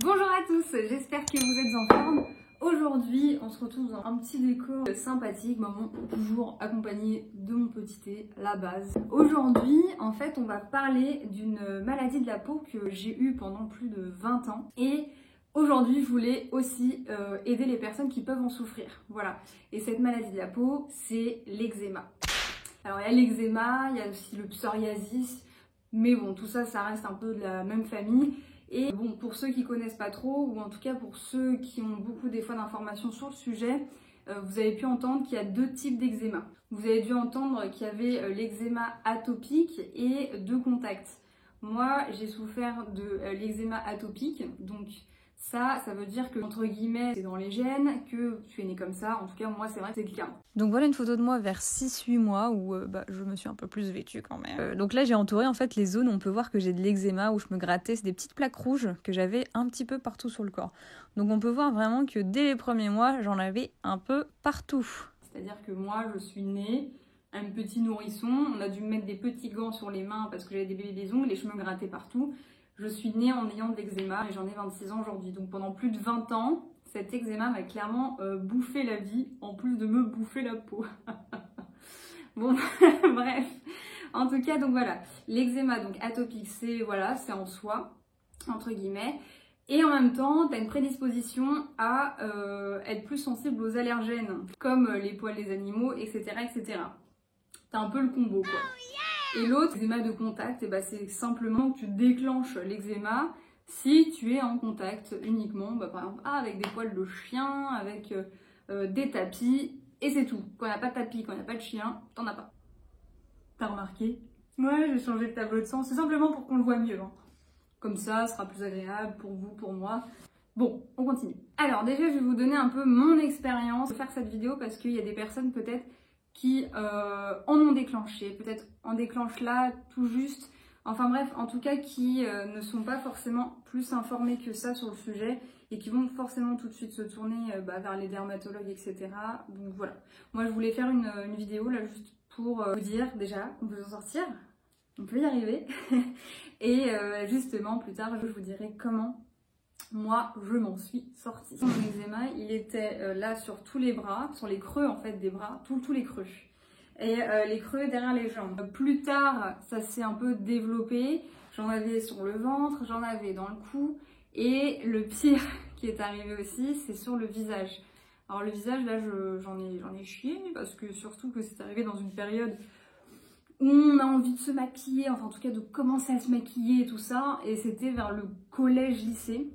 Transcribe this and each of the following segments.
Bonjour à tous, j'espère que vous êtes en forme. Aujourd'hui, on se retrouve dans un petit décor sympathique, maman toujours accompagnée de mon petit thé, la base. Aujourd'hui, en fait, on va parler d'une maladie de la peau que j'ai eue pendant plus de 20 ans. Et aujourd'hui, je voulais aussi aider les personnes qui peuvent en souffrir. Voilà. Et cette maladie de la peau, c'est l'eczéma. Alors, il y a l'eczéma, il y a aussi le psoriasis, mais bon, tout ça, ça reste un peu de la même famille. Et bon, pour ceux qui connaissent pas trop, ou en tout cas pour ceux qui ont beaucoup des fois d'informations sur le sujet, vous avez pu entendre qu'il y a deux types d'eczéma. Vous avez dû entendre qu'il y avait l'eczéma atopique et de contact. Moi, j'ai souffert de l'eczéma atopique, donc ça veut dire que, entre guillemets, c'est dans les gènes, que tu es né comme ça. En tout cas, moi, c'est vrai que c'est le cas. Donc voilà une photo de moi vers 6-8 mois où je me suis un peu plus vêtue quand même. Donc là, j'ai entouré en fait les zones où on peut voir que j'ai de l'eczéma, où je me grattais. C'est des petites plaques rouges que j'avais un petit peu partout sur le corps. Donc on peut voir vraiment que dès les premiers mois, j'en avais un peu partout. C'est-à-dire que moi, je suis née un petit nourrisson. On a dû me mettre des petits gants sur les mains parce que j'avais des bébés des ongles et je me grattais partout. Je suis née en ayant de l'eczéma et j'en ai 26 ans aujourd'hui. Donc pendant plus de 20 ans, cet eczéma m'a clairement bouffé la vie, en plus de me bouffer la peau. Bon, bref. En tout cas, donc voilà. L'eczéma donc atopique, c'est voilà, c'est en soi, entre guillemets. Et en même temps, tu as une prédisposition à être plus sensible aux allergènes, comme les poils des animaux, etc. etc. T'as un peu le combo, quoi. Et l'autre, l'eczéma de contact, et c'est simplement que tu déclenches l'eczéma si tu es en contact uniquement, par exemple, avec des poils de chien, avec des tapis, et c'est tout. Quand il n'y a pas de tapis, quand il n'y a pas de chien, t'en as pas. T'as remarqué? Ouais, j'ai changé de tableau de sang, c'est simplement pour qu'on le voit mieux. Hein. Comme ça, ce sera plus agréable pour vous, pour moi. Bon, on continue. Alors déjà, je vais vous donner un peu mon expérience de faire cette vidéo parce qu'il y a des personnes peut-être qui en ont déclenché, peut-être en déclenchent là tout juste, enfin bref, en tout cas qui ne sont pas forcément plus informés que ça sur le sujet et qui vont forcément tout de suite se tourner vers les dermatologues, etc. Donc voilà, moi je voulais faire une vidéo là juste pour vous dire déjà qu'on peut s'en sortir, on peut y arriver, et justement plus tard je vous dirai comment moi, je m'en suis sortie. Mon eczéma, il était là sur tous les bras, sur les creux en fait des bras, tous les creux. Et les creux derrière les jambes. Plus tard, ça s'est un peu développé. J'en avais sur le ventre, j'en avais dans le cou. Et le pire qui est arrivé aussi, c'est sur le visage. Alors le visage, là, j'en ai chié, parce que surtout que c'est arrivé dans une période où on a envie de se maquiller, enfin en tout cas de commencer à se maquiller et tout ça. Et c'était vers le collège-lycée.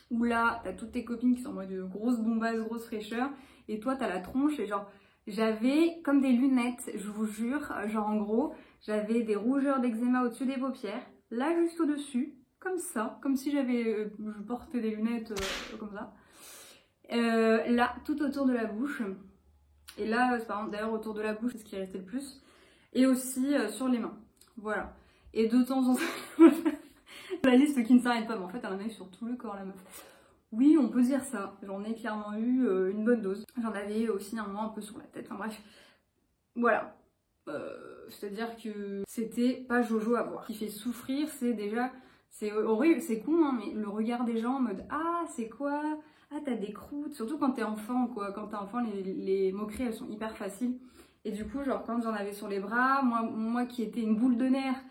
Où là, t'as toutes tes copines qui sont en mode grosse bombasse, grosse fraîcheur, et toi, t'as la tronche, et genre, j'avais comme des lunettes, je vous jure, genre en gros, j'avais des rougeurs d'eczéma au-dessus des paupières, là juste au-dessus, comme ça, comme si je portais des lunettes comme ça, là, tout autour de la bouche, et là, d'ailleurs, autour de la bouche, c'est ce qui est resté le plus, et aussi sur les mains, voilà, et de temps en temps... La liste qui ne s'arrête pas, mais en fait elle en a eu sur tout le corps la meuf. Oui, on peut dire ça, j'en ai clairement eu une bonne dose. J'en avais aussi un moment un peu sur la tête, enfin bref. Voilà. C'est-à-dire que c'était pas jojo à voir. Ce qui fait souffrir, c'est déjà, c'est horrible, c'est con, hein, mais le regard des gens en mode « Ah, c'est quoi? Ah, t'as des croûtes ?» Surtout quand t'es enfant, quoi. Quand t'es enfant, les moqueries, elles sont hyper faciles. Et du coup, genre quand j'en avais sur les bras, moi qui étais une boule de nerfs,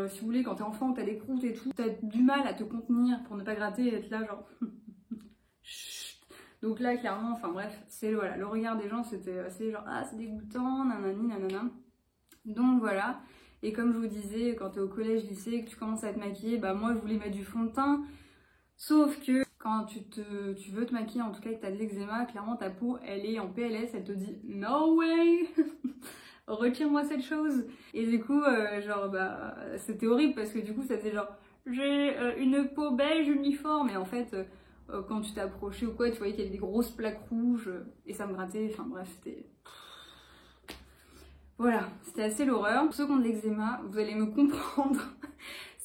si vous voulez, quand t'es enfant, t'as des croûtes et tout, t'as du mal à te contenir pour ne pas gratter et être là genre chut. Donc là clairement, enfin bref, c'est voilà, le regard des gens c'était assez genre ah c'est dégoûtant, nanani nanana. Donc voilà, et comme je vous disais, quand t'es au collège, lycée, que tu commences à te maquiller, moi je voulais mettre du fond de teint, sauf que quand tu veux te maquiller, en tout cas que t'as de l'eczéma, clairement ta peau elle est en PLS, elle te dit no way. Retire-moi cette chose. Et du coup c'était horrible parce que du coup ça faisait genre j'ai une peau beige uniforme, et en fait quand tu t'approchais ou quoi, tu voyais qu'il y avait des grosses plaques rouges et ça me grattait, enfin bref, c'était voilà, c'était assez l'horreur. Pour ceux qui ont de l'eczéma, vous allez me comprendre.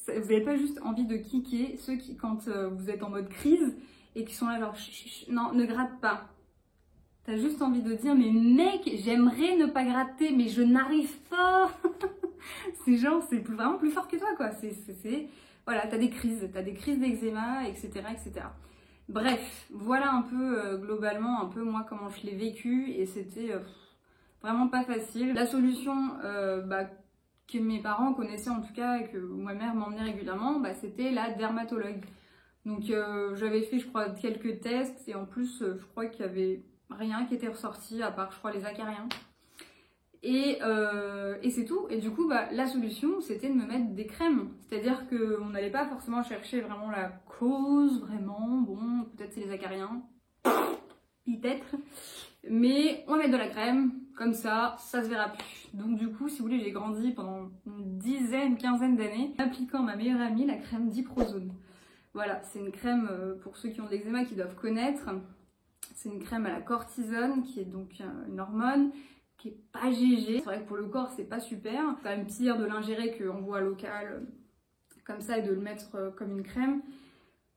Vous n'avez pas juste envie de kicker ceux qui, quand vous êtes en mode crise et qui sont là genre non, ne gratte pas. T'as juste envie de dire, mais mec, j'aimerais ne pas gratter, mais je n'arrive pas. C'est genre, c'est vraiment plus fort que toi, quoi. voilà, t'as des crises d'eczéma, etc., etc. Bref, voilà un peu globalement, un peu moi comment je l'ai vécu et c'était vraiment pas facile. La solution que mes parents connaissaient en tout cas et que ma mère m'emmenait régulièrement, c'était la dermatologue. Donc j'avais fait je crois quelques tests et en plus je crois qu'il y avait rien qui était ressorti à part je crois les acariens. Et c'est tout. Et du coup, la solution, c'était de me mettre des crèmes. C'est-à-dire qu'on n'allait pas forcément chercher vraiment la cause, vraiment. Bon, peut-être c'est les acariens. Peut-être. Mais on va mettre de la crème. Comme ça se verra plus. Donc du coup, si vous voulez, j'ai grandi pendant une quinzaine d'années, appliquant ma meilleure amie la crème Diprozone. Voilà, c'est une crème, pour ceux qui ont de l'eczéma, qui doivent connaître. C'est une crème à la cortisone, qui est donc une hormone, qui est pas GG. C'est vrai que pour le corps, c'est pas super. C'est quand même pire de l'ingérer qu'en bois local, comme ça, et de le mettre comme une crème.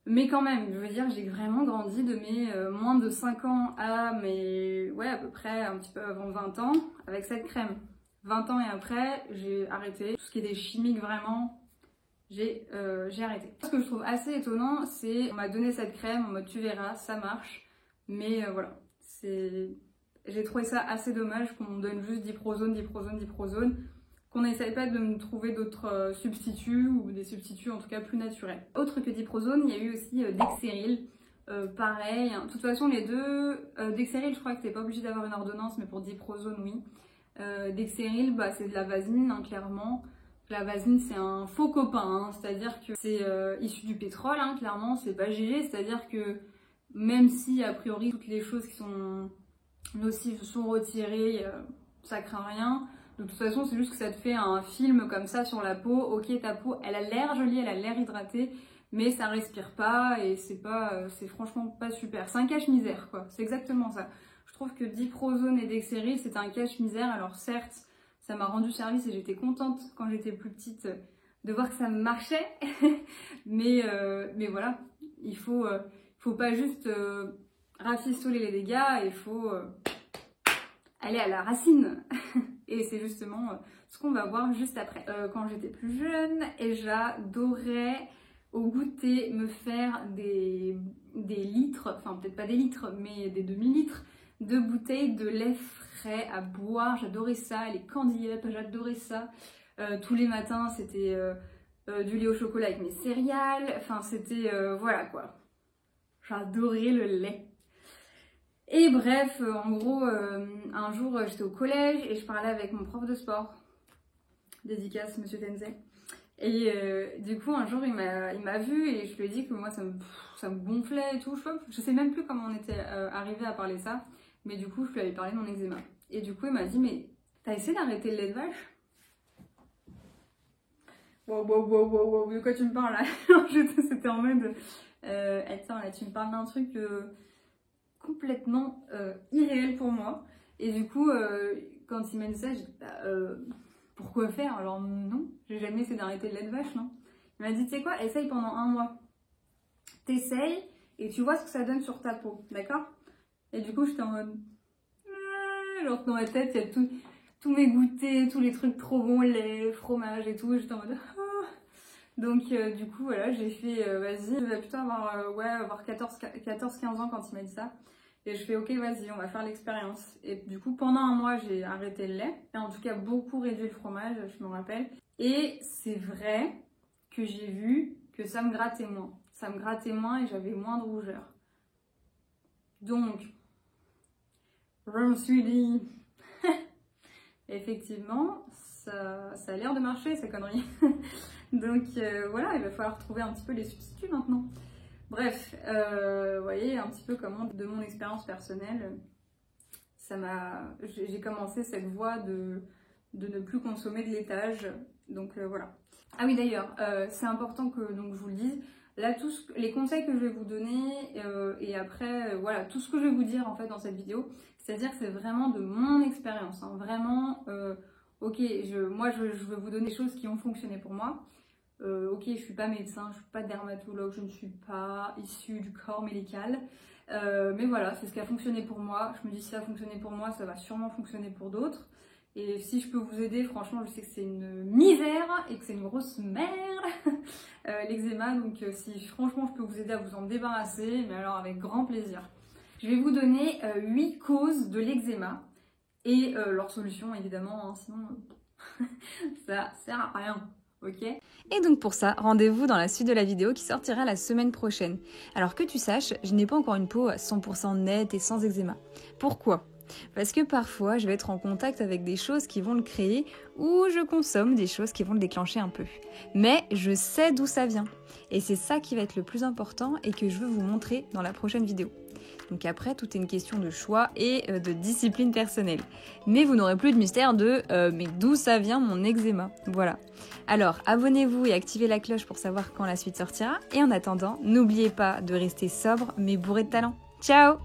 Mais quand même, je veux dire, j'ai vraiment grandi de mes moins de 5 ans à mes, à peu près un petit peu avant 20 ans, avec cette crème. 20 ans et après, j'ai arrêté. Tout ce qui était chimique, vraiment, j'ai arrêté. Ce que je trouve assez étonnant, c'est on m'a donné cette crème en mode tu verras, ça marche. Mais voilà, j'ai trouvé ça assez dommage qu'on me donne juste Diprozone, qu'on n'essaye pas de me trouver d'autres substituts ou des substituts en tout cas plus naturels. Autre que Diprozone, il y a eu aussi Dexeryl. Pareil, hein. De toute façon les deux, Dexeryl je crois que t'es pas obligé d'avoir une ordonnance, mais pour Diprozone oui. Dexeryl c'est de la vaseline hein, clairement. La vaseline c'est un faux copain, hein. C'est-à-dire que c'est issu du pétrole, hein, clairement, c'est pas GG, c'est-à-dire que même si a priori toutes les choses qui sont nocives sont retirées, ça craint rien. De toute façon, c'est juste que ça te fait un film comme ça sur la peau. Ok, ta peau, elle a l'air jolie, elle a l'air hydratée, mais ça respire pas et c'est franchement pas super. C'est un cache-misère, quoi. C'est exactement ça. Je trouve que Diprozone et Dexeryl, c'est un cache-misère. Alors certes, ça m'a rendu service et j'étais contente quand j'étais plus petite de voir que ça marchait, mais voilà, il faut pas juste rafistoler les dégâts, il faut aller à la racine. Et c'est justement ce qu'on va voir juste après. Quand j'étais plus jeune, et j'adorais au goûter me faire des litres, enfin peut-être pas des litres, mais des demi-litres de bouteilles de lait frais à boire. J'adorais ça, les candy up, j'adorais ça. Tous les matins, c'était du lait au chocolat avec mes céréales. Enfin, c'était, voilà quoi. J'adorais le lait. Et bref, en gros, un jour, j'étais au collège et je parlais avec mon prof de sport. Dédicace, Monsieur Tenzet. Et du coup, un jour, il m'a vu et je lui ai dit que moi, ça me gonflait et tout. Je sais même plus comment on était arrivé à parler de ça. Mais du coup, je lui avais parlé de mon eczéma. Et du coup, il m'a dit, mais t'as essayé d'arrêter le lait de vache? Wow, de quoi tu me parles là? C'était en mode, attends, là, tu me parles d'un truc complètement irréel pour moi. Et du coup, quand il m'a dit ça, j'ai dit, pourquoi faire? Alors non, j'ai jamais essayé d'arrêter le lait de vache, non. Il m'a dit, tu sais quoi, essaye pendant 1 mois. T'essayes et tu vois ce que ça donne sur ta peau, d'accord? Et du coup, j'étais en mode, genre dans ma tête, il y a tous mes goûters, tous les trucs trop bons, lait, fromage et tout. J'étais en mode, donc du coup, voilà, j'ai fait, vas-y, je vais plutôt avoir 14-15 ans quand il m'a dit ça. Et je fais, ok, vas-y, on va faire l'expérience. Et du coup, pendant 1 mois, j'ai arrêté le lait. Et en tout cas, beaucoup réduit le fromage, je me rappelle. Et c'est vrai que j'ai vu que ça me grattait moins. Ça me grattait moins et j'avais moins de rougeur. Donc, je me suis dit, effectivement, ça a l'air de marcher, ces conneries. Donc voilà, il va falloir trouver un petit peu les substituts maintenant. Bref, vous voyez un petit peu comment, de mon expérience personnelle, j'ai commencé cette voie de ne plus consommer de laitage. Donc voilà. Ah oui d'ailleurs, c'est important que donc, je vous le dise. Là, les conseils que je vais vous donner et après, voilà, tout ce que je vais vous dire en fait dans cette vidéo, c'est-à-dire que c'est vraiment de mon expérience. Hein, vraiment, ok, moi je veux vous donner des choses qui ont fonctionné pour moi. Ok, je suis pas médecin, je suis pas dermatologue, je ne suis pas issue du corps médical. Mais voilà, c'est ce qui a fonctionné pour moi. Je me dis si ça a fonctionné pour moi, ça va sûrement fonctionner pour d'autres. Et si je peux vous aider, franchement, je sais que c'est une misère et que c'est une grosse merde, l'eczéma. Donc si franchement je peux vous aider à vous en débarrasser, mais alors avec grand plaisir. Je vais vous donner 8 causes de l'eczéma et leur solution évidemment, hein, sinon ça sert à rien. Ok. Et donc pour ça, rendez-vous dans la suite de la vidéo qui sortira la semaine prochaine. Alors que tu saches, je n'ai pas encore une peau 100% nette et sans eczéma. Pourquoi ? Parce que parfois, je vais être en contact avec des choses qui vont le créer ou je consomme des choses qui vont le déclencher un peu. Mais je sais d'où ça vient. Et c'est ça qui va être le plus important et que je veux vous montrer dans la prochaine vidéo. Donc après, tout est une question de choix et de discipline personnelle. Mais vous n'aurez plus de mystère de mais d'où ça vient mon eczéma. Voilà. Alors, abonnez-vous et activez la cloche pour savoir quand la suite sortira. Et en attendant, n'oubliez pas de rester sobre mais bourré de talent. Ciao!